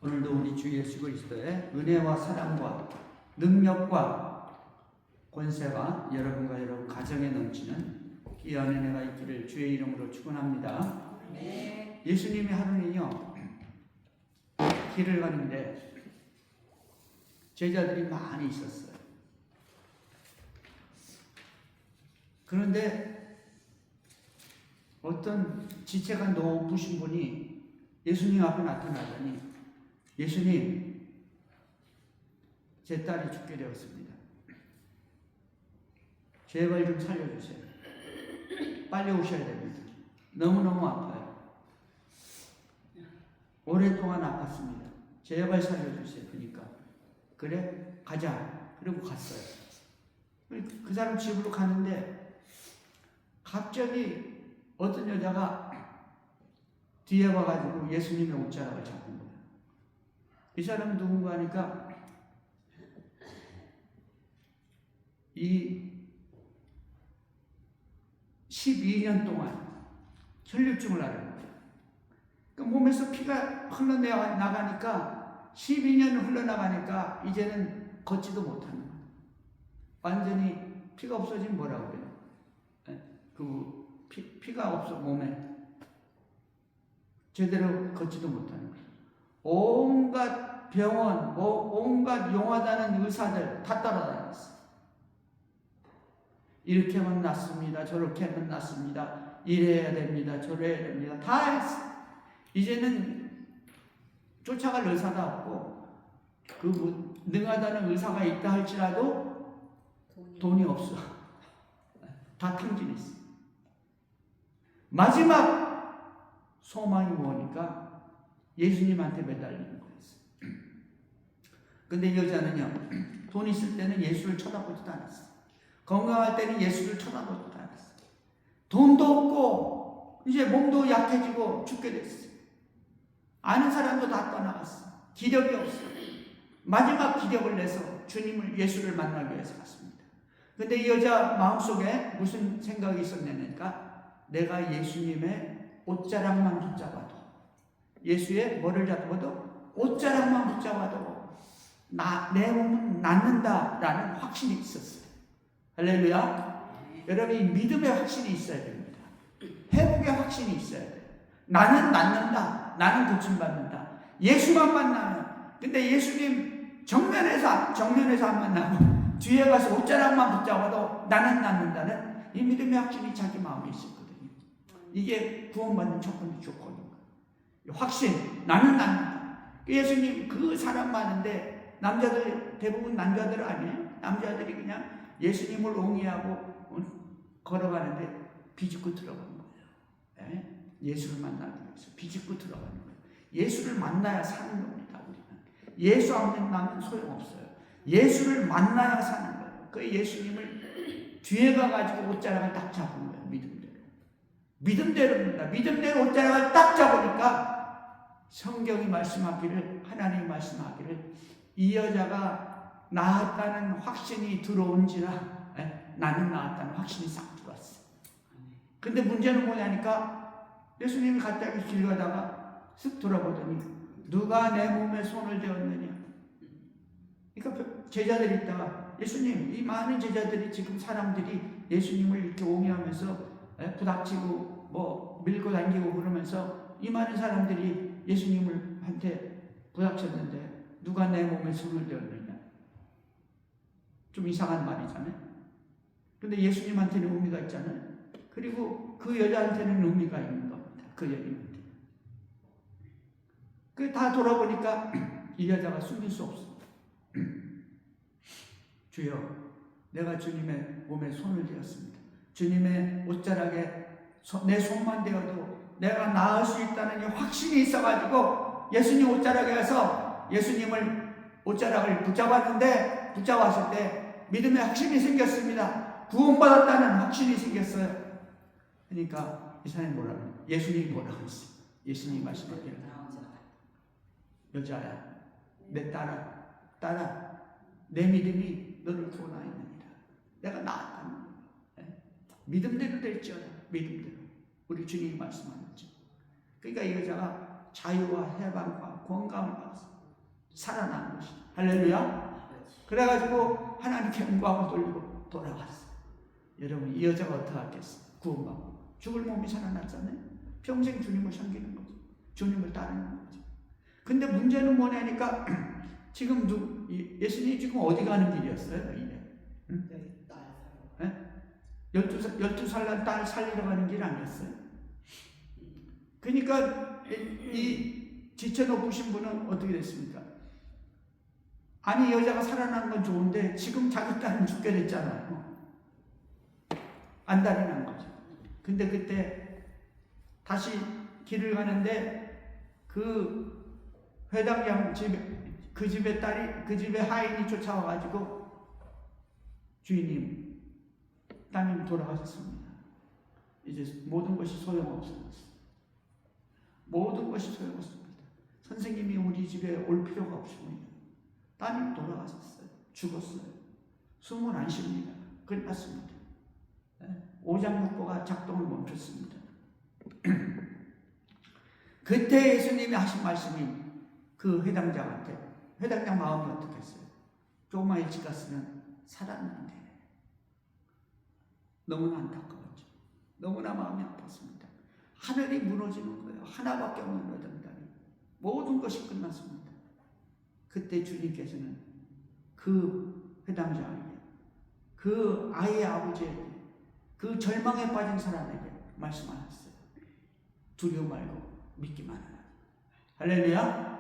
오늘도 우리 주 예수 그리스도의 은혜와 사랑과 능력과 권세가 여러분과 여러분 가정에 넘치는 귀한 은혜가 있기를 주의 이름으로 축원합니다. 네. 예수님이 하루는요 길을 가는데 제자들이 많이 있었어요. 그런데 어떤 지체가 높으신 분이 예수님 앞에 나타나더니, 예수님, 제 딸이 죽게 되었습니다. 제발 좀 살려주세요. 빨리 오셔야 됩니다. 너무너무 아파요. 오랫동안 아팠습니다. 제발 살려주세요. 그러니까 그래 가자. 그리고 갔어요. 그 사람 집으로 가는데 갑자기 어떤 여자가 뒤에 와가지고 예수님의 옷자락을 잡은 거예요. 이 사람은 누군가 하니까 이 12년 동안 혈류증을 앓은 거예요. 그 몸에서 피가 흘러나가니까 12년 흘러나가니까 이제는 걷지도 못하는 거예요. 완전히 피가 없어지면 뭐라고 그래요? 피가 없어 몸에 제대로 걷지도 못하는 거예요. 온갖 병원, 온갖 용하다는 의사들 다 따라다녔어요. 이렇게 하면 낫습니다. 저렇게 하면 낫습니다. 이래야 됩니다. 저래야 됩니다. 다 했어요. 이제는 쫓아갈 의사가 없고 그 능하다는 의사가 있다 할지라도 돈이 없어. 다 탕진했어. 마지막 소망이 뭐니까 예수님한테 매달리는 거였어요. 근데 여자는요, 돈 있을 때는 예수를 쳐다보지도 않았어요. 건강할 때는 예수를 쳐다보지도 않았어요. 돈도 없고 이제 몸도 약해지고 죽게 됐어요. 아는 사람도 다 떠나갔어요. 기력이 없어요. 마지막 기력을 내서 주님을, 예수를 만나기 위해서 갔습니다. 근데 이 여자 마음속에 무슨 생각이 있었냐니까, 내가 예수님의 옷자락만 붙잡아도, 예수의 뭐를 잡아도, 옷자락만 붙잡아도 내 몸은 낫는다라는 확신이 있었어요. 할렐루야. 여러분, 이 믿음의 확신이 있어야 됩니다. 회복의 확신이 있어야 돼요. 나는 낫는다. 나는 고침받는다. 예수만 만나면. 근데 예수님 정면에서 안 만나고 뒤에 가서 옷자락만 붙잡아도 나는 낫는다는 이 믿음의 확신이 자기 마음에 있었거든요. 이게 구원받는 첫 번째 조건인 거예요. 확신, 나는 낫는다. 예수님 그 사람 많은데 남자들, 대부분 남자들 아니에요? 남자들이 그냥 예수님을 옹이하고 걸어가는데 비집고 들어가는 거예요. 네? 예수를 만나기 위해서 비집고 들어가는 거예요. 예수를 만나야 사는 겁니다. 우리는 예수 안 만나면 소용없어요. 예수를 만나야 사는 거예요. 그 예수님을 뒤에 가가지고 옷자락을 딱 잡은 거예요. 믿음대로입니다. 믿음대로 옷자락을 딱 잡으니까 성경이 말씀하기를, 하나님이 말씀하기를, 이 여자가 나았다는 확신이 들어온지라 나는 나았다는 확신이 싹 들어왔어요. 근데 문제는 뭐냐니까, 예수님이 갑자기 길 가다가 쓱 돌아보더니 누가 내 몸에 손을 대었느냐. 그러니까 제자들이 있다가, 예수님, 이 많은 제자들이 지금 사람들이 예수님을 이렇게 옹이하면서 부닥치고 뭐 밀고 당기고 그러면서 이 많은 사람들이 예수님을 한테 부닥쳤는데 누가 내 몸에 손을 대었느냐. 좀 이상한 말이잖아요. 근데 예수님한테는 의미가 있잖아요. 그리고 그 여자한테는 의미가 있는 겁니다. 그 여인한테. 그 다 돌아보니까 이 여자가 숨길 수 없어. 주여, 내가 주님의 몸에 손을 대었습니다. 주님의 옷자락에 내 손만 대어도 내가 나을 수 있다는 확신이 있어가지고 예수님 옷자락에 가서 예수님을 옷자락을 붙잡았는데, 붙잡았을 때 믿음의 확신이 생겼습니다. 구원받았다는 확신이 생겼어요. 그러니까 이 사람이 뭐라고 해요? 예수님이 뭐라고 했어요? 예수님이 말씀하기를, 여자야, 내 딸아, 내 믿음이 너를 구원하였느니라. 내가 나았다는 거예요. 믿음대로 될지어다. 믿음대로. 우리 주님이 말씀하셨죠. 그러니까 이 여자가 자유와 해방과 건강을 받았어요. 살아난 것이. 할렐루야. 그래가지고 하나님께 영광을 돌리고 돌아갔어요. 여러분 이 여자가 어떻게 하겠어요? 구원받고 죽을 몸이 살아났잖아요. 평생 주님을 섬기는 거죠. 주님을 따르는 거죠. 근데 문제는 뭐냐니까 지금 예수님이 지금 어디 가는 길이었어요? 이래. 응? 12살 난 딸 살리러 가는 길 아니었어요? 그러니까 이 지체 높으신 분은 어떻게 됐습니까? 아니 여자가 살아난 건 좋은데 지금 자기 딸은 죽게 됐잖아요. 안달이 난 거죠. 근데 그때 다시 길을 가는데 그 회당장 그 집의 딸이 그 집의 하인이 쫓아와가지고 주인님 따님이 돌아가셨습니다. 이제 모든 것이 소용없습니다. 모든 것이 소용없습니다. 선생님이 우리 집에 올 필요가 없습니다. 따님이 돌아가셨어요. 죽었어요. 숨은 안 쉽니다. 끝났습니다. 오장육부가 작동을 멈췄습니다. 그때 예수님이 하신 말씀이 그 회당장 마음이 어떻겠어요? 조금만 일찍 갔으면 살았는데 너무나 안타까웠죠. 너무나 마음이 아팠습니다. 하늘이 무너지는 거예요. 하나밖에 없는 회당장이 모든 것이 끝났습니다. 그때 주님께서는 그 회당장에게 그 아이의 아버지에게 그 절망에 빠진 사람에게 말씀하셨어요. 두려워 말고 믿기만 하라. 할렐루야.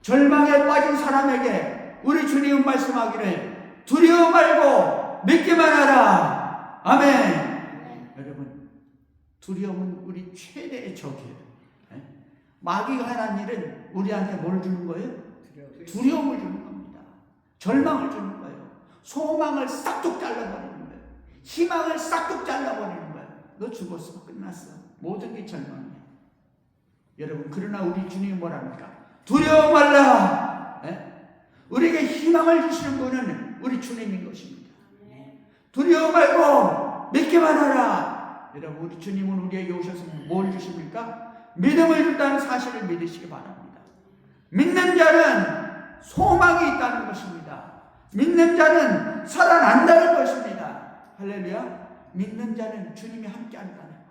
절망에 빠진 사람에게 우리 주님은 말씀하기를 두려워 말고 믿기만 하라. 아멘. 여러분 두려움은 우리 최대의 적이에요. 마귀가 하는 일은 우리한테 뭘 주는 거예요? 두려움을 주는 겁니다. 절망을 주는 거예요. 소망을 싹둑 잘라버리는 거예요. 희망을 싹둑 잘라버리는 거예요. 너 죽었어. 끝났어. 모든 게 절망이에요. 여러분 그러나 우리 주님이 뭐랍니까? 두려워 말라. 우리에게 희망을 주시는 분은 우리 주님인 것입니다. 두려워 말고 믿기만 하라. 여러분 우리 주님은 우리에게 오셔서 뭘 주십니까? 믿음을 준다는 사실을 믿으시기 바랍니다. 믿는 자는 소망이 있다는 것입니다. 믿는 자는 살아난다는 것입니다. 할렐루야. 믿는 자는 주님이 함께 한다는 겁니다.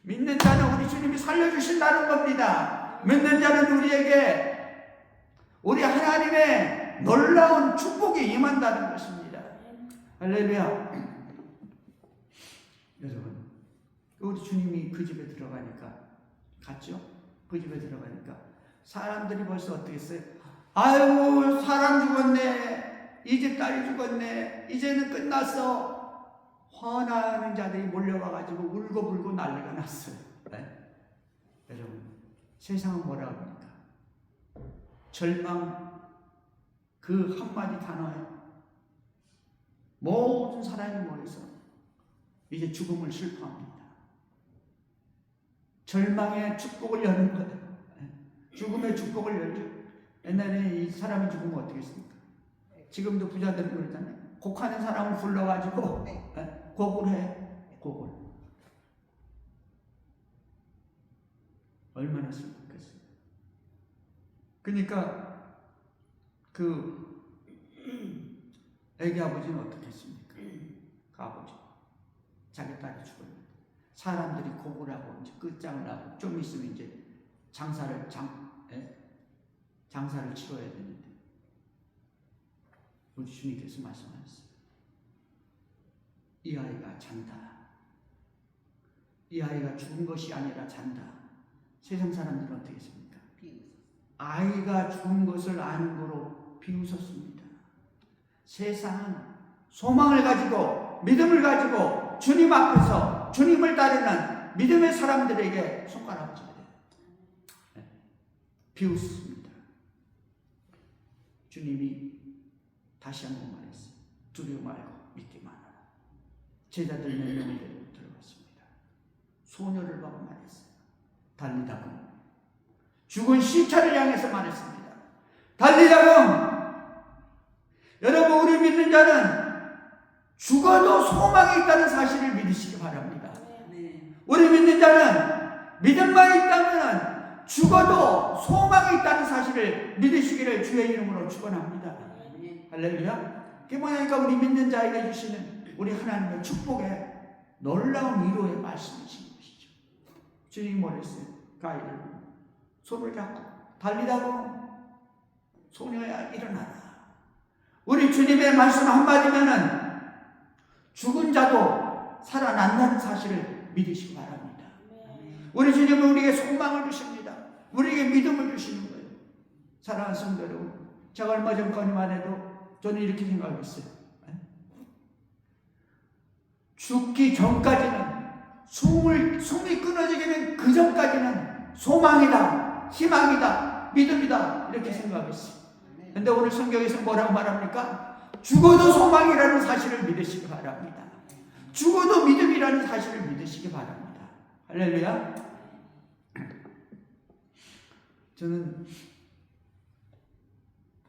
믿는 자는 우리 주님이 살려주신다는 겁니다. 믿는 자는 우리에게 우리 하나님의 놀라운 축복이 임한다는 것입니다. 할렐루야. 여러분 우리 주님이 그 집에 들어가니까 갔죠? 그 집에 들어가니까 사람들이 벌써 어떻게 했어요? 아유 사람 죽었네. 이 집 딸이 죽었네. 이제는 끝났어. 화나는 자들이 몰려와가지고 울고불고 난리가 났어요. 여러분 세상은 뭐라 합니까? 절망 그 한마디 단어에 모든 사람이 모여서 이제 죽음을 슬퍼합니다. 절망의 축복을 여는 거예요. 죽음의 축복을 열죠. 옛날에 이 사람이 죽으면 어떻게 했습니까? 지금도 부자들은 그러잖아요. 곡하는 사람을 불러가지고 곡을 해. 곡을. 얼마나 슬펐겠어요. 그러니까 그 애기 아버지는 어떻게 했습니까? 그 아버지 자기 딸이 죽었는데 사람들이 곡을 하고 이제 끝장을 하고 좀 있으면 이제 장사를 치러야 되는데 우리 주님께서 말씀하셨어요. 이 아이가 잔다. 이 아이가 죽은 것이 아니라 잔다. 세상 사람들은 어떻게 했습니까? 아이가 죽은 것을 아는 거로 비웃었습니다. 세상은 소망을 가지고 믿음을 가지고 주님 앞에서 주님을 따르는 믿음의 사람들에게 손가락을 쥐어요. 비웃습니다. 주님이 다시 한번 말했어요. 두려워 말고 믿기만 하라. 제자들 4명을 데리고 들어갔습니다. 소녀를 보고 말했어요. 달리다금. 죽은 시체를 향해서 말했습니다. 달리다금. 여러분 우리 믿는 자는 죽어도 소망이 있다는 사실을 믿으시기 바랍니다. 우리 믿는 자는 믿음만 있다면 죽어도 소망이 있다는 사실을 믿으시기를 주의 이름으로 축원합니다. 할렐루야. 그게 뭐냐니까 우리 믿는 자에게 주시는 우리 하나님의 축복의 놀라운 위로의 말씀이신 것이죠. 주님이 뭐랬어요? 가이를 손을 잡고 달리다가 소녀야 일어나라. 우리 주님의 말씀 한마디면은 죽은 자도 살아난다는 사실을 믿으시기 바랍니다. 우리 주님은 우리에게 소망을 주십니다. 우리에게 믿음을 주시는 거예요. 사랑하는 성도 여러분, 제가 얼마 전까지만 해도 저는 이렇게 생각했어요. 죽기 전까지는 숨이 끊어지기는 그 전까지는 소망이다, 희망이다, 믿음이다 이렇게 생각했어요. 근데 오늘 성경에서 뭐라고 말합니까? 죽어도 소망이라는 사실을 믿으시기 바랍니다. 죽어도 믿음이라는 사실을 믿으시기 바랍니다. 할렐루야. 저는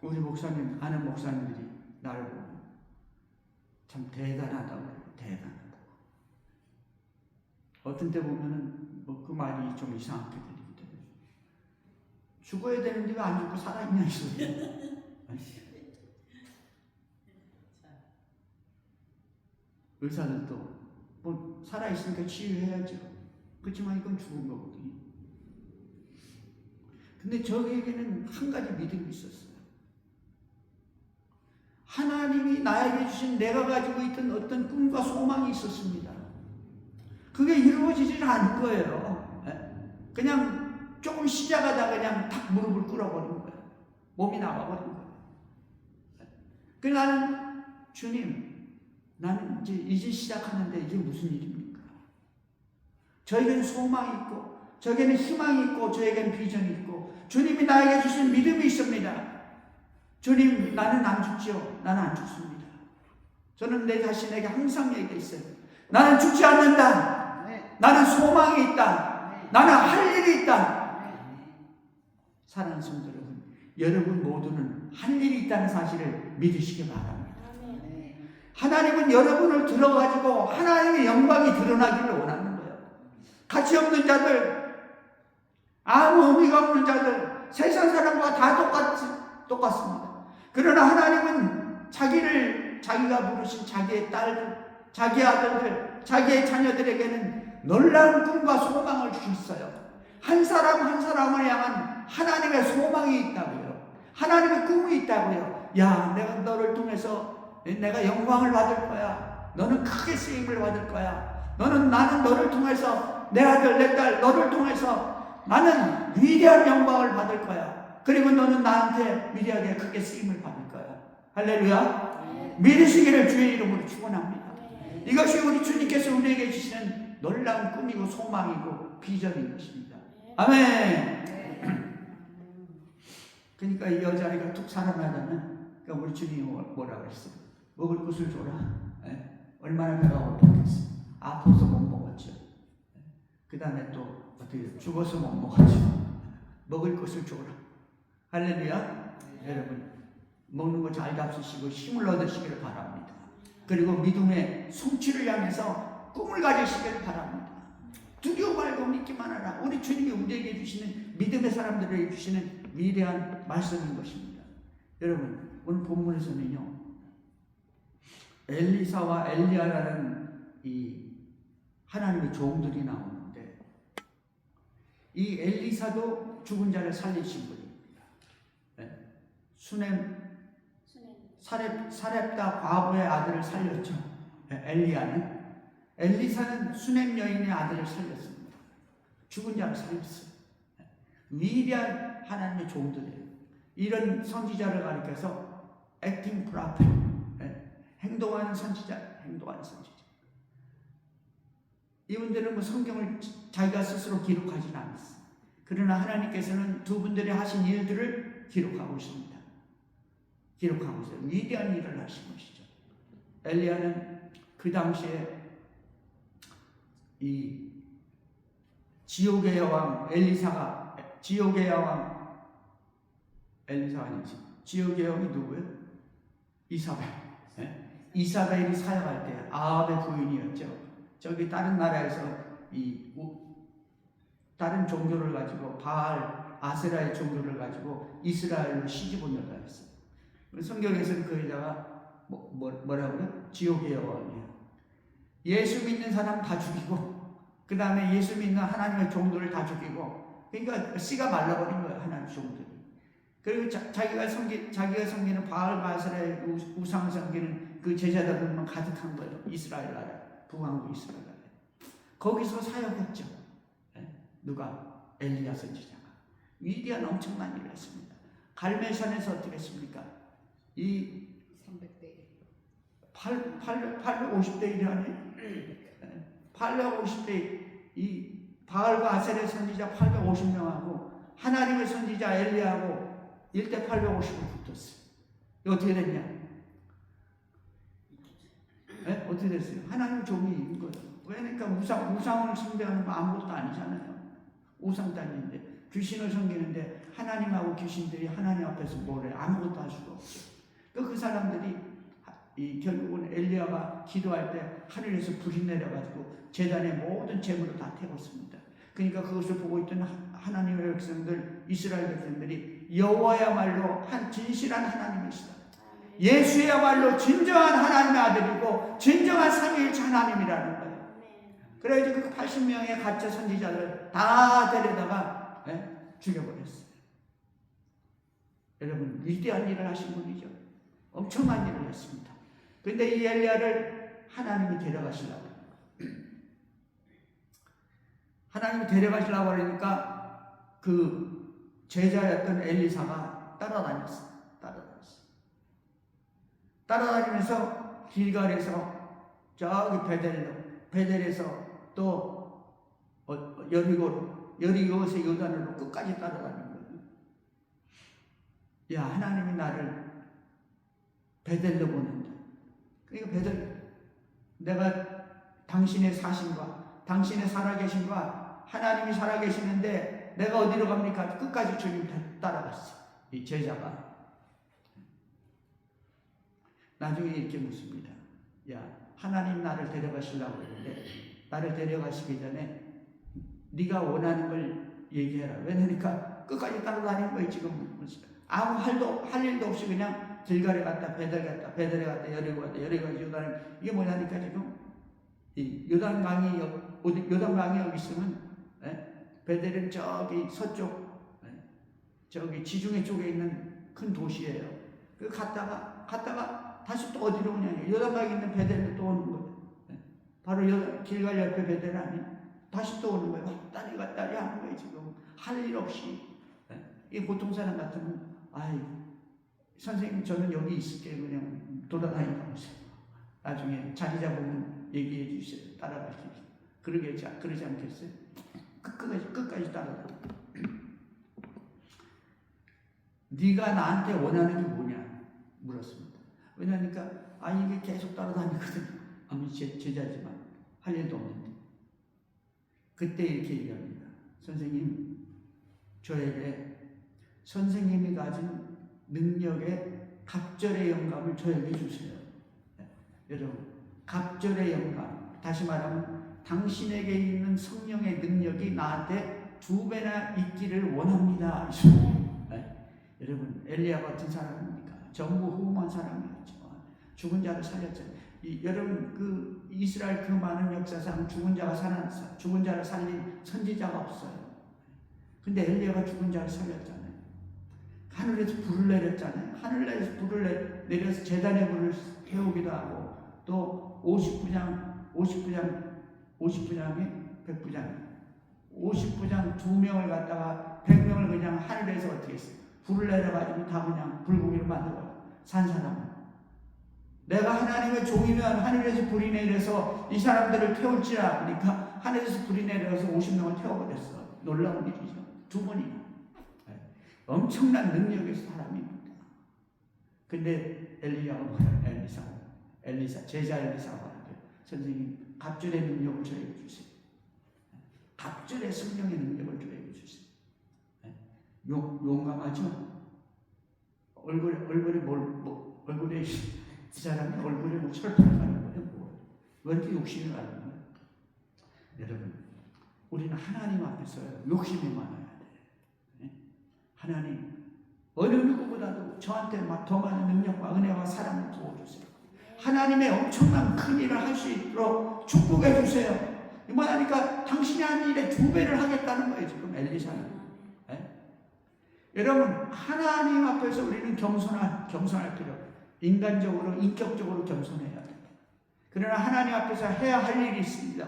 우리 목사님, 아는 목사님들이 나를 보고 참 대단하다고 그래요. 대단하다고. 어떤 때 보면은 뭐 그 말이 좀 이상하게 들리기도 해요. 죽어야 되는데 왜 안 죽고 살아있냐 이 소리야. 의사들도 뭐 살아있으니까 치유해야죠. 그렇지만 이건 죽은 거거든요. 근데 저에게는 한 가지 믿음이 있었어요. 하나님이 나에게 주신 내가 가지고 있던 어떤 꿈과 소망이 있었습니다. 그게 이루어지질 않은 거예요. 그냥 조금 시작하다 그냥 탁 무릎을 꿇어버린 거예요. 몸이 나와버린 거예요. 그래서 나는 주님, 나는 이제 시작하는데 이게 무슨 일입니까? 저에게는 소망이 있고 저에게는 희망이 있고 저에게는 비전이 있고 주님이 나에게 주신 믿음이 있습니다. 주님, 나는 안 죽지요. 나는 안 죽습니다. 저는 내 자신에게 항상 얘기했어요. 나는 죽지 않는다. 나는 소망이 있다. 나는 할 일이 있다. 사랑하는 성도 여러분 모두는 할 일이 있다는 사실을 믿으시기 바랍니다. 하나님은 여러분을 들어가지고 하나님의 영광이 드러나기를 원하는 거예요. 가치 없는 자들, 아무 의미가 없는 자들, 세상 사람과 다 똑같습니다. 그러나 하나님은 자기가 부르신 자기의 딸들, 자기의 아들들, 자기의 자녀들에게는 놀라운 꿈과 소망을 주셨어요. 한 사람 한 사람을 향한 하나님의 소망이 있다고요. 하나님의 꿈이 있다고요. 야, 내가 너를 통해서 내가 영광을 받을 거야. 너는 크게 쓰임을 받을 거야. 나는 너를 통해서 내 아들, 내 딸, 너를 통해서 나는 위대한 영광을 받을 거야. 그리고 너는 나한테 위대하게 크게 쓰임을 받을 거야. 할렐루야. 믿으시기를 주의 이름으로 축원합니다. 이것이 우리 주님께서 우리에게 주시는 놀라운 꿈이고 소망이고 비전인 것입니다. 아멘. 그러니까 이 여자아이가 툭 살아나자면 우리 주님이 뭐라고 했어요? 먹을 것을 줘라. 얼마나 배가 고팠겠어요. 아파서 못 먹었죠. 그 다음에 또 어떻게 죽어서 못 먹었죠. 먹을 것을 줘라. 할렐루야. 여러분 먹는 거 잘 잡수시고 힘을 얻으시기를 바랍니다. 그리고 믿음의 성취를 향해서 꿈을 가지시기를 바랍니다. 두려워 말고 믿기만 하라. 우리 주님이 우리에게 주시는 믿음의 사람들에게 주시는 위대한 말씀인 것입니다. 여러분 오늘 본문에서는요 엘리사와 엘리야라는 이 하나님의 종들이 나오는데 이 엘리사도 죽은 자를 살리신 분입니다. 사렙다 과부의 아들을 살렸죠. 엘리야는. 엘리사는 수넴 여인의 아들을 살렸습니다. 죽은 자를 살렸어요. 위대한 하나님의 종들이에요. 이런 선지자를 가리켜서 액팅 프로페트, 행동하는 선지자. 이분들은 뭐 성경을 자기가 스스로 기록하지는 않았어요. 그러나 하나님께서는 두 분들이 하신 일들을 기록하고 있습니다. 기록하고 있어요. 위대한 일을 하신 것이죠. 엘리야는 그 당시에 이 지옥의 여왕 엘리사가 지옥의 여왕 엘리사가 아니지. 지옥의 여왕이 누구예요? 이사벨. 이사벨이 사역할 때 아합의 부인이었죠. 저기 다른 나라에서 이 다른 종교를 가지고 바알, 아세라의 종교를 가지고 이스라엘로 시집 온다고 했어요. 성경에서는 그 여자가 뭐라고요? 지옥의 여왕이에요. 예수 믿는 사람 다 죽이고 그 다음에 예수 믿는 하나님의 종들을 다 죽이고 그러니까 씨가 말라버린 거예요. 하나님 종들이. 그리고 자기가 섬기는 바알과 아세라의 우상을 섬기는 그 제자들만 가득한 거예요. 이스라엘 나라, 북왕국 이스라엘 나라. 거기서 사역했죠. 누가? 엘리야 선지자가. 위대한 엄청난 일을 했습니다. 갈멜산에서 어떻게 했습니까? 이 850대 1이라니 850대 이 바알과 아세라의 선지자 850명하고 하나님의 선지자 엘리야하고 1대 850을 붙었어요. 이거 어떻게 됐냐? 어떻게 됐어요? 하나님 종이 있는 거예요. 그러니까 우상을 숭배하는 거 아무것도 아니잖아요. 우상도 아닌데 귀신을 섬기는데 하나님하고 귀신들이 하나님 앞에서 뭐래? 아무것도 할 수가 없죠. 그 사람들이 결국은 엘리야가 기도할 때 하늘에서 불이 내려가지고 제단의 모든 재물을 다 태웠습니다. 그러니까 그것을 보고 있던 하나님의 백성들, 이스라엘 백성들이 여호와야말로 한 진실한 하나님이시다. 예수야말로 진정한 하나님의 아들이고 진정한 삼위일체 하나님이라는 거예요. 그래가지고 그 80명의 가짜 선지자들 다 데려다가 죽여버렸어요. 여러분 위대한 일을 하신 분이죠. 엄청난 일을 했습니다. 그런데 이 엘리야를 하나님이 데려가시려고 하나님이 데려가시려고 하니까 그 제자였던 엘리사가 따라다녔어요. 따라다니면서 길갈에서 저기 베델에서 또 여리고에서 요단으로 끝까지 따라다닌 거예요. 야, 하나님이 나를 베델로 보낸다. 그러니까 베델, 내가 당신의 사신과 당신의 살아계신과 하나님이 살아계시는데 내가 어디로 갑니까? 끝까지 주님 따라갔어. 이 제자가. 나중에 이렇게 묻습니다. 야, 하나님 나를 데려가시려고 했는데 나를 데려가시기 전에 네가 원하는 걸 얘기해라. 왜냐니까 끝까지 따라다니는 거예요. 지금 아무 할 일도 없이 그냥 길갈에 갔다 베델에 갔다 여리고 갔다 요단. 이게 뭐냐니까 지금 이 요단강이 여기 있으면 베델은 저기 서쪽 저기 지중해 쪽에 있는 큰 도시예요. 그 갔다가 다시 또 어디로 오냐? 요단강에 있는 베델로 또 오는 거예요. 바로 길갈 옆에 베델 아니? 다시 또 오는 거예요. 왔다리 하는 거예요. 지금 할 일 없이. 이 보통 사람 같으면 아이 선생님 저는 여기 있을게요. 그냥 돌아다니면서 나중에 자리 잡으면 얘기해 주세요. 따라가시죠. 그러지 않겠어요? 끝까지 따라가. 네가 나한테 원하는 게 뭐냐? 물었습니다. 왜냐니까 이게 계속 따라다니거든요. 아무리 제자지만 할 일도 없는데. 그때 이렇게 얘기합니다. 선생님, 저에게 선생님이 가진 능력의 갑절의 영감을 저에게 주세요. 여러분, 갑절의 영감. 다시 말하면 당신에게 있는 성령의 능력이 나한테 2배나 있기를 원합니다. 여러분, 엘리야 같은 사람입니까? 전부 후한 사람이었죠. 죽은 자를 살렸잖아요. 여러분, 그 이스라엘 그 많은 역사상 죽은 자를 살린 선지자가 없어요. 근데 엘리야가 죽은 자를 살렸잖아요. 하늘에서 불을 내렸잖아요. 하늘에서 불을 내려서 제단에 불을 태우기도 하고 또 50부장에 50부장 2명을 갖다가 100명을 그냥 하늘에서 어떻게 했어요? 불을 내려가지고 다 그냥 불고기를 만들어요. 산 사람은. 내가 하나님의 종이면 하늘에서 불이 내려서 이 사람들을 태울지라. 그러니까 하늘에서 불이 내려서 50명을 태워버렸어. 놀라운 일이죠. 2번이나. 엄청난 능력의 사람입니다. 근데 엘리야가 뭐야? 제자 엘리사가 말하죠. 선생님, 갑절의 능력을 저에게 주세요. 갑절의 성령의 능력을 저에게 주세요. 용감하죠? 얼굴에 이 사람이 얼굴에 뭐 철판을 가는 거예요? 뭐. 왜 이렇게 욕심이 가는 거예요? 여러분, 우리는 하나님 앞에서 욕심이 많아야 돼. 하나님, 어느 누구보다도 저한테 더 많은 능력과 은혜와 사랑을 부어주세요. 하나님의 엄청난 큰 일을 할 수 있도록 축복해 주세요. 뭐하니까 당신이 한 일에 2배를 하겠다는 거예요, 지금 엘리사는. 여러분, 하나님 앞에서 우리는 겸손할 필요. 인간적으로, 인격적으로 겸손해야 돼요. 그러나 하나님 앞에서 해야 할 일이 있습니다.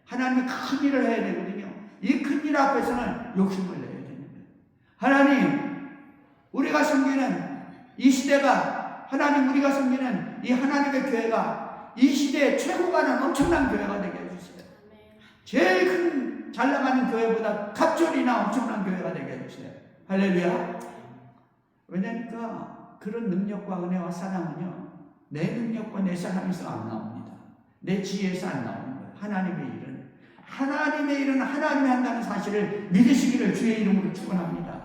하나님이 큰 일을 해야 되거든요. 이 큰 일 앞에서는 욕심을 내야 되는 거예요. 하나님, 우리가 섬기는 이 시대가, 하나님 우리가 섬기는 이 하나님의 교회가 이 시대에 최고 가는 엄청난 교회가 되게 해주세요. 제일 큰 잘 나가는 교회보다 갑절이나 엄청난 교회가 되게 해주세요. 할렐루야. 왜냐니까 그런 능력과 은혜와 사랑은요, 내 능력과 내 사랑에서 안 나옵니다. 내 지혜에서 안 나오는 거예요. 하나님의 일은 하나님이 한다는 사실을 믿으시기를 주의 이름으로 축원합니다.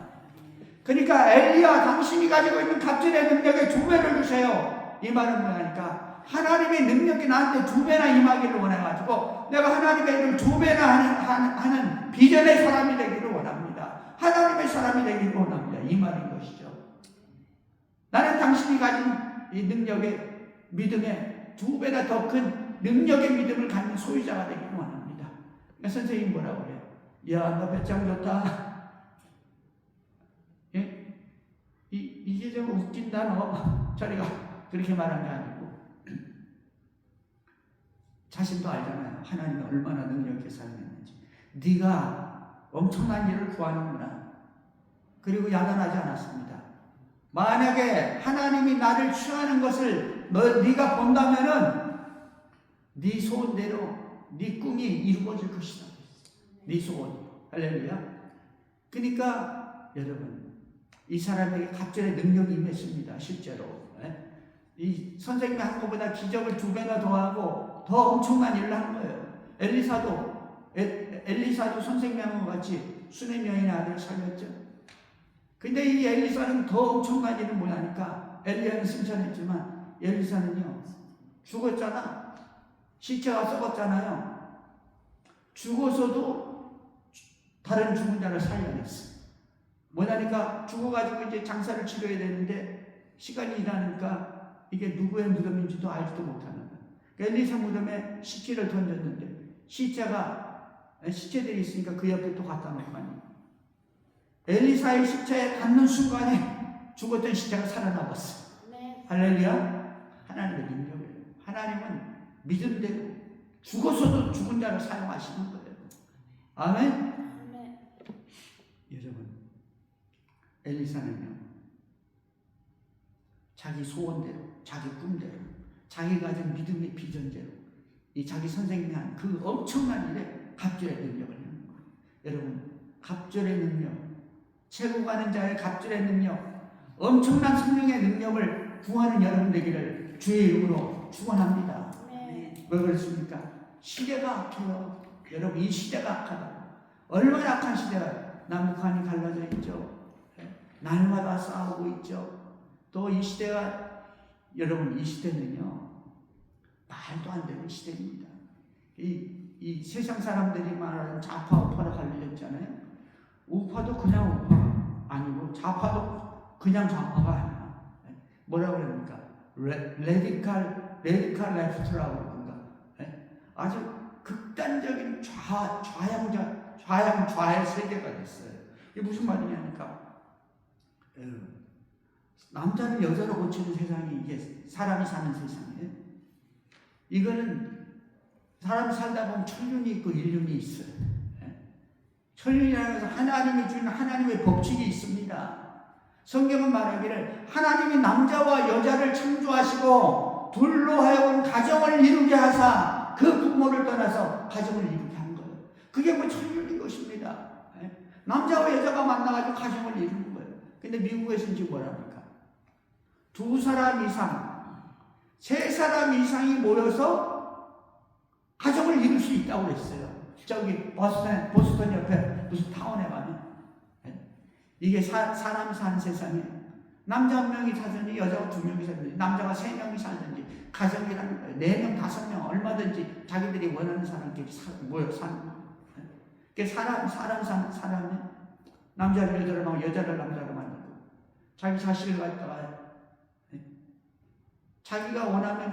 그러니까 엘리야, 당신이 가지고 있는 갑절의 능력에 2배를 주세요. 이 말은 뭐냐니까 하나님의 능력이 나한테 2배나 임하기를 원해가지고 내가 하나님의 일을 2배나 하는 비전의 사람이 되기를 원합니다. 하나님의 사람이 되기를 원합니다. 이 말인 것이죠. 나는 당신이 가진 이 능력의 믿음에 2배나 더 큰 능력의 믿음을 갖는 소유자가 되기를 원합니다. 그러니까 선생님 뭐라고 그래요? 야, 너 배짱 좋다. 예? 이게 좀 웃긴다 너. 저리가 그렇게 말한 게 아니고 자신도 알잖아요. 하나님이 얼마나 능력 있게 사용했는지. 네가 엄청난 일을 구하는구나. 그리고 야단하지 않았습니다. 만약에 하나님이 나를 취하는 것을 네가 본다면은 네 소원대로 네 꿈이 이루어질 것이다. 네 소원. 할렐루야. 그러니까 여러분, 이 사람에게 갑절의 능력이 임했습니다. 실제로. 이 선생님이 한 것보다 기적을 2배나 더하고 더 엄청난 일을 한 거예요. 엘리사도 선생님이 한 것 같이 수넴 여인의 아들을 살렸죠. 근데 이 엘리사는 더 엄청난 일을 뭐냐니까 엘리야는 승천했지만 엘리사는요 죽었잖아. 시체가 썩었잖아요. 죽어서도 다른 죽은 자를 살려냈어. 뭐냐니까 죽어가지고 이제 장사를 치러야 되는데 시간이 지나니까 이게 누구의 무덤인지도 알지도 못하는 거예요. 엘리사 무덤에 시체를 던졌는데 시체들이 있으니까 그 옆에 또 갖다 놓고 하니 엘리사의 시체에 닿는 순간에 죽었던 시체가 살아남았어. 할렐루야. 하나님의 능력이에요. 하나님은 믿음대로 죽어서도 죽은 자를 사용하시는 거예요. 아멘. 여러분, 엘리사는요 자기 소원대로, 자기 꿈대로, 자기 가진 믿음의 비전대로 이 자기 선생님이 한 그 엄청난 일에 갑절의 능력을 하는 거예요. 여러분, 갑절의 능력, 최고 가는 자의 갑절의 능력, 엄청난 성령의 능력을 구하는 여러분 되기를 주의 이름으로 축원합니다. 왜 그렇습니까? 시대가 악해요. 여러분, 이 시대가 악하다. 얼마나 악한 시대가 남북한이 갈라져 있죠. 날마다 싸우고 있죠. 또 이 시대가, 여러분, 이 시대는요 말도 안 되는 시대입니다. 이 세상 사람들이 말하는 좌파 우파로 갈렸잖아요. 우파도 그냥 우파가 아니고 좌파도 그냥 좌파가 아니야. 뭐라고 그럽니까? 레디칼 레프트라고 그런가? 아주 극단적인 좌의 세계가 됐어요. 이게 무슨 말이냐니까 남자를 여자로 고치는 세상이 이게 사람이 사는 세상이에요. 이거는 사람이 살다 보면 천륜이 있고 인륜이 있어요. 천륜이라는 것은 하나님이 주는 하나님의 법칙이 있습니다. 성경은 말하기를 하나님이 남자와 여자를 창조하시고 둘로 하여금 가정을 이루게 하사 그 부모를 떠나서 가정을 이루게 한 거예요. 그게 뭐 천륜인 것입니다. 남자와 여자가 만나가지고 가정을 이루는 거예요. 근데 미국에서는 지금 뭐랍니까? 2사람 이상, 3사람 이상이 모여서 가정을 이룰 수 있다고 그랬어요. 저기 보스턴 옆에 무슨 타운에 가면 이게 사람이 사는 세상에 남자 1명이 살든지 여자가 2명이 살든지 남자가 3명이 살든지 가정이라는 거예요. 4명, 5명 얼마든지 자기들이 원하는 사람끼리 모여 사는 거예요. 사람이 남자를 여자로 만들고 여자를 남자로 만들고 자기 자식을 갖다가 자기가 원하면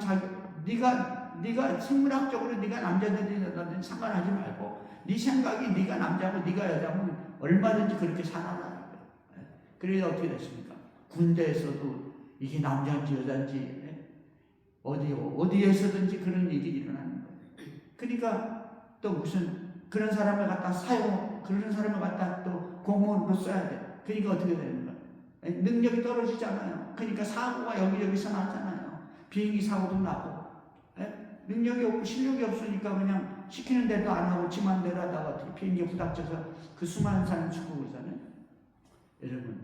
네가 생물학적으로 네가 남자든지 상관하지 말고 네 생각이 네가 남자고 네가 여자면 얼마든지 그렇게 살아라는 거예요. 그래서 어떻게 됐습니까? 군대에서도 이게 남자인지 여자인지 어디에서든지 그런 일이 일어나는 거예요. 그러니까 또 무슨 그런 사람을 갖다 그런 사람을 갖다 또 공무원으로 써야 돼. 그러니까 어떻게 되는 거야? 능력이 떨어지잖아요. 그러니까 사고가 여기저기서 나잖아요. 비행기 사고도 나고. 능력이 없고 실력이 없으니까 그냥 시키는 대로 안 하고 지 맘대로 하다가 어떻게 비행기에 부닥쳐서 그 수많은 사람이 죽고 그러잖아요. 여러분,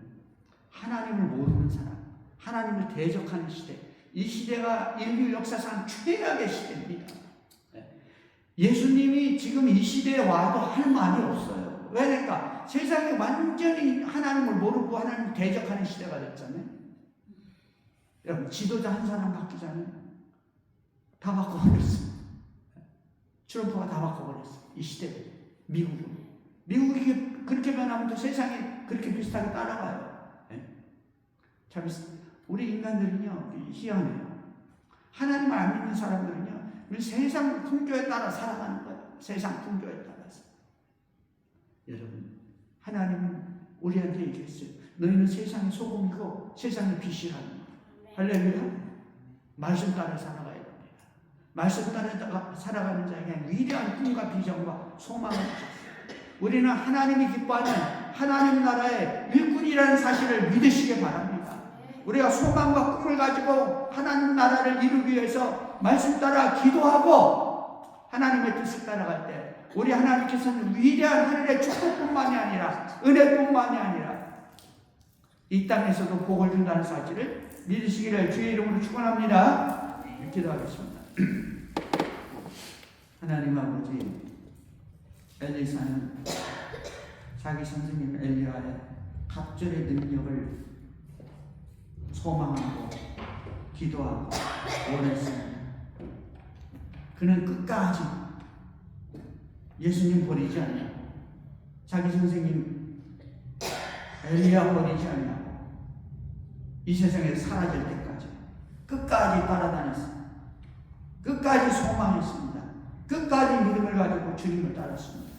하나님을 모르는 사람, 하나님을 대적하는 시대, 이 시대가 인류 역사상 최악의 시대입니다. 예수님이 지금 이 시대에 와도 할 말이 없어요. 왜 그럴까? 세상에 완전히 하나님을 모르고 하나님을 대적하는 시대가 됐잖아요. 여러분, 지도자 한 사람 바뀌잖아요. 다 바꿔버렸어. 트럼프가 다 바꿔버렸어. 이 시대에. 미국이 그렇게 변하면 또 세상이 그렇게 비슷하게 따라가요. 참, 우리 인간들은요, 희한해요. 하나님을 안 믿는 사람들은요, 세상 풍조에 따라 살아가는 거예요. 세상 풍조에 따라서. 여러분, 하나님은 우리한테 얘기했어요. 너희는 세상의 소금이고 세상의 빛이라는 거예요. 할렐루야. 말씀 따라 살아가야 됩니다. 말씀 따라 살아가는 자에게 위대한 꿈과 비전과 소망을 주셨어요. 우리는 하나님이 기뻐하는 하나님 나라의 일꾼이라는 사실을 믿으시기 바랍니다. 우리가 소망과 꿈을 가지고 하나님 나라를 이루기 위해서 말씀 따라 기도하고 하나님의 뜻을 따라갈 때 우리 하나님께서는 위대한 하늘의 축복뿐만이 아니라 은혜뿐만이 아니라 이 땅에서도 복을 준다는 사실을 믿으시기를 주의 이름으로 축원합니다. 기도하겠습니다. 하나님 아버지, 엘리사는 자기 선생님 엘리야의 갑절의 능력을 소망하고 기도하고 원했습니다. 그는 끝까지 예수님 버리지 않냐고, 자기 선생님 엘리야 버리지 않냐고, 이 세상에 사라질 때까지 끝까지 따라다녔습니다. 끝까지 소망했습니다. 끝까지 믿음을 가지고 주님을 따랐습니다.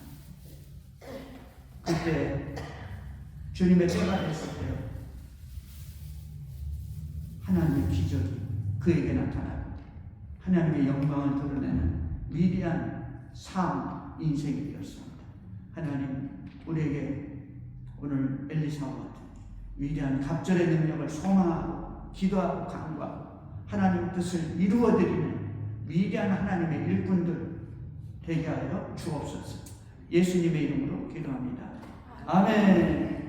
그때 주님의 때가 됐을 때 하나님의 기적이 그에게 나타나고 하나님의 영광을 드러내는 위대한 삶, 인생이 되었습니다. 하나님, 우리에게 오늘 엘리사와 같은 위대한 갑절의 능력을 소망하고 기도하고 간구하고 하나님의 뜻을 이루어드리는 위대한 하나님의 일꾼들 되게 하여 주옵소서. 예수님의 이름으로 기도합니다. 아멘.